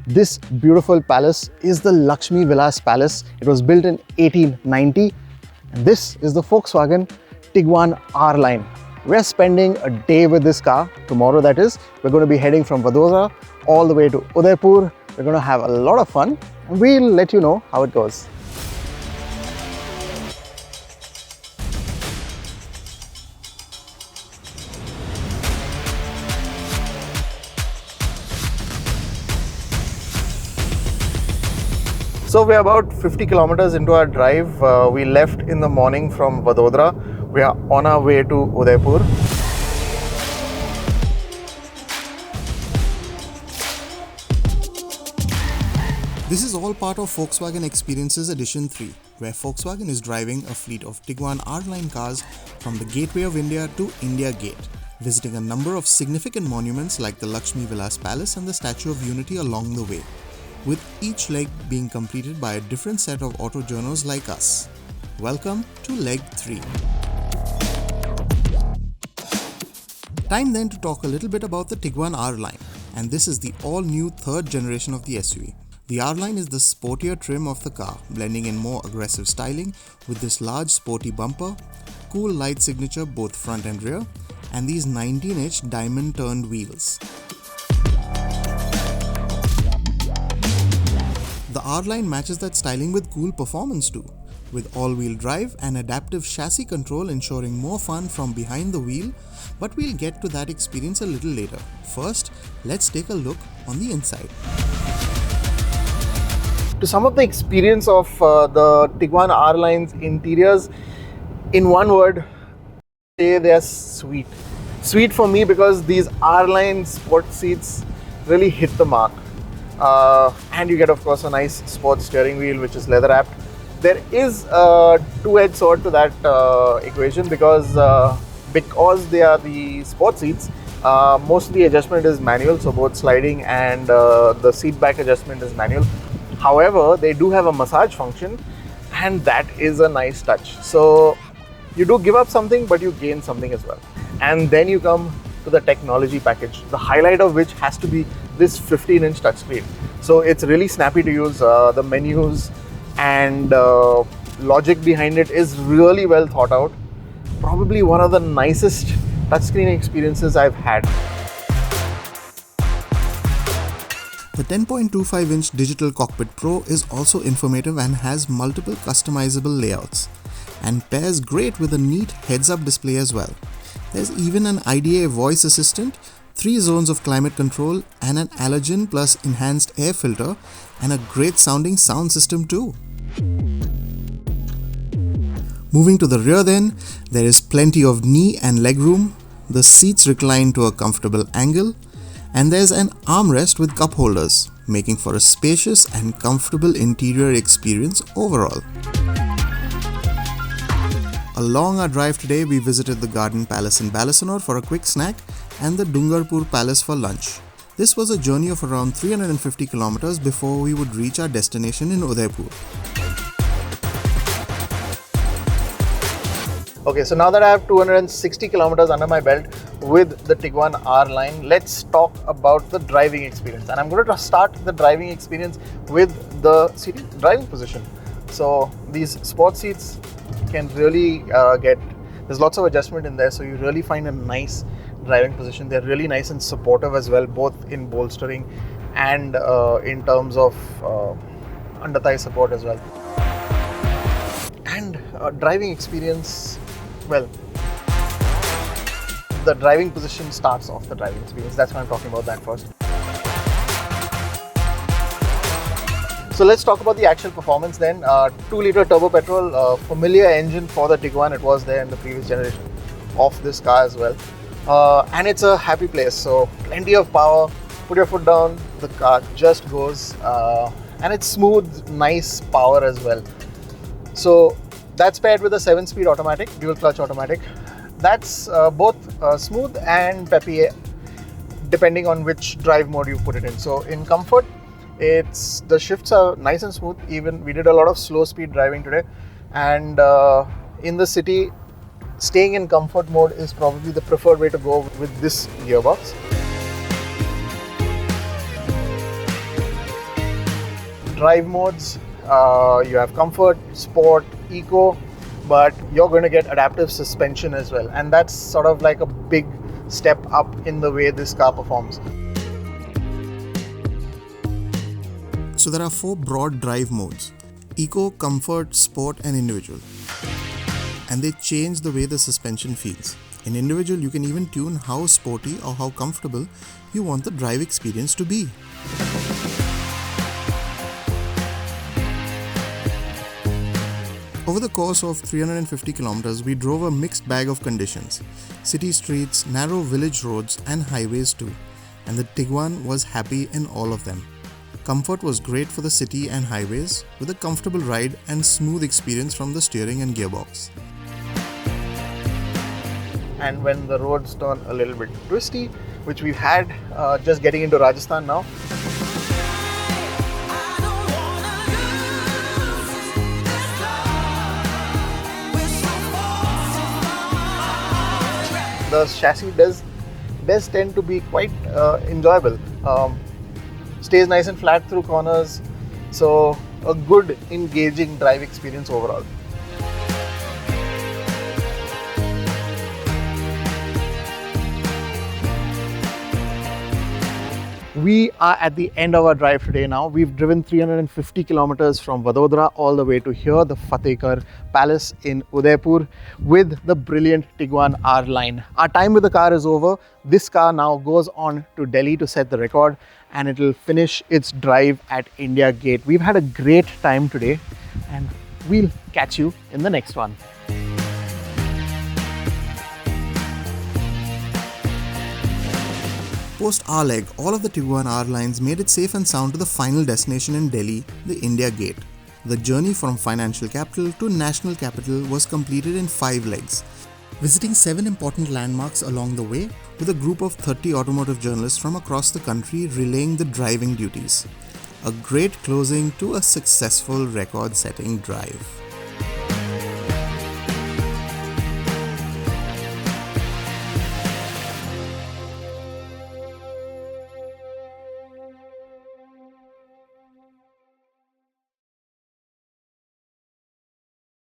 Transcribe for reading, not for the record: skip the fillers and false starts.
This beautiful palace is the Laxmi Vilas Palace. It was built in 1890. And this is the Volkswagen Tiguan R-Line. We're spending a day with this car, tomorrow that is. We're going to be heading from Vadodara all the way to Udaipur. We're going to have a lot of fun and we'll let you know how it goes. So we're about 50 kilometers into our drive. We left in the morning from Vadodara. We are on our way to Udaipur. This is all part of Volkswagen Experiences Edition III, where Volkswagen is driving a fleet of Tiguan R-Line cars from the Gateway of India to India Gate, visiting a number of significant monuments like the Laxmi Vilas Palace and the Statue of Unity along the way, with each leg being completed by a different set of Auto Journos like us. Welcome to Leg 3. Time then to talk a little bit about the Tiguan R-Line, and this is the all-new third generation of the SUV. The R-Line is the sportier trim of the car, blending in more aggressive styling with this large sporty bumper, cool light signature both front and rear, and these 19-inch diamond-turned wheels. The R-Line matches that styling with cool performance too, with all-wheel drive and adaptive chassis control ensuring more fun from behind the wheel, but we'll get to that experience a little later. First, let's take a look on the inside. To sum up the experience of the Tiguan R-Line's interiors, in one word, they're sweet. Sweet for me because these R-Line sport seats really hit the mark. And you get, of course, a nice sports steering wheel which is leather wrapped. There is a two-edged sword to that equation because they are the sports seats. Most of the adjustment is manual, so both sliding and the seat back adjustment is manual. However, they do have a massage function and that is a nice touch. So you do give up something but you gain something as well. And then you come to the technology package, the highlight of which has to be this 15-inch touchscreen. So it's really snappy to use. The menus and logic behind it is really well thought out. Probably one of the nicest touchscreen experiences I've had. The 10.25-inch Digital Cockpit Pro is also informative and has multiple customizable layouts, and pairs great with a neat heads-up display as well. There's even an IDA voice assistant, 3 zones of climate control, and an allergen plus enhanced air filter, and a great sounding sound system too. Moving to the rear then, there is plenty of knee and leg room, the seats recline to a comfortable angle, and there's an armrest with cup holders, making for a spacious and comfortable interior experience overall. Along our drive today, we visited the Garden Palace in Balasanore for a quick snack and the Dungarpur Palace for lunch. This was a journey of around 350 kilometers before we would reach our destination in Udaipur. Okay, so now that I have 260 kilometers under my belt with the Tiguan R-Line, let's talk about the driving experience. And I'm going to start the driving experience with the seating driving position. So these sports seats can really there's lots of adjustment in there, so you really find a nice driving position. They're really nice and supportive as well, both in bolstering and in terms of under thigh support as well. And driving experience, well, the driving position starts off the driving experience. That's why I'm talking about that first. So let's talk about the actual performance then. 2-liter turbo petrol, familiar engine for the Tiguan. It was there in the previous generation of this car as well. And it's a happy place, so plenty of power. Put your foot down, the car just goes. And it's smooth, nice power as well. So that's paired with a 7-speed automatic, dual clutch automatic. That's both smooth and peppy, depending on which drive mode you put it in. So in comfort, the shifts are nice and smooth. Even we did a lot of slow speed driving today, and in the city, staying in comfort mode is probably the preferred way to go with this gearbox. drive modes. You have comfort, sport, eco, but you're going to get adaptive suspension as well, and that's sort of like a big step up in the way this car performs. So there are 4 broad drive modes: Eco, Comfort, Sport and Individual. And they change the way the suspension feels. In Individual, you can even tune how sporty or how comfortable you want the drive experience to be. Over the course of 350 kilometers, we drove a mixed bag of conditions: city streets, narrow village roads and highways too. And the Tiguan was happy in all of them. Comfort was great for the city and highways, with a comfortable ride and smooth experience from the steering and gearbox. And when the roads turn a little bit twisty, which we've had just getting into Rajasthan now, the chassis does tend to be quite enjoyable. Stays nice and flat through corners, so a good engaging drive experience overall. We are at the end of our drive today now. We've driven 350 kilometers from Vadodara all the way to here, the Fatehgarh Palace in Udaipur, with the brilliant Tiguan R-Line. Our time with the car is over. This car now goes on to Delhi to set the record, and it will finish its drive at India Gate. We've had a great time today, and we'll catch you in the next one. Post our leg, all of the Tiguan R-Lines made it safe and sound to the final destination in Delhi, the India Gate. The journey from financial capital to national capital was completed in 5 legs, visiting 7 important landmarks along the way, with a group of 30 automotive journalists from across the country relaying the driving duties. A great closing to a successful record-setting drive.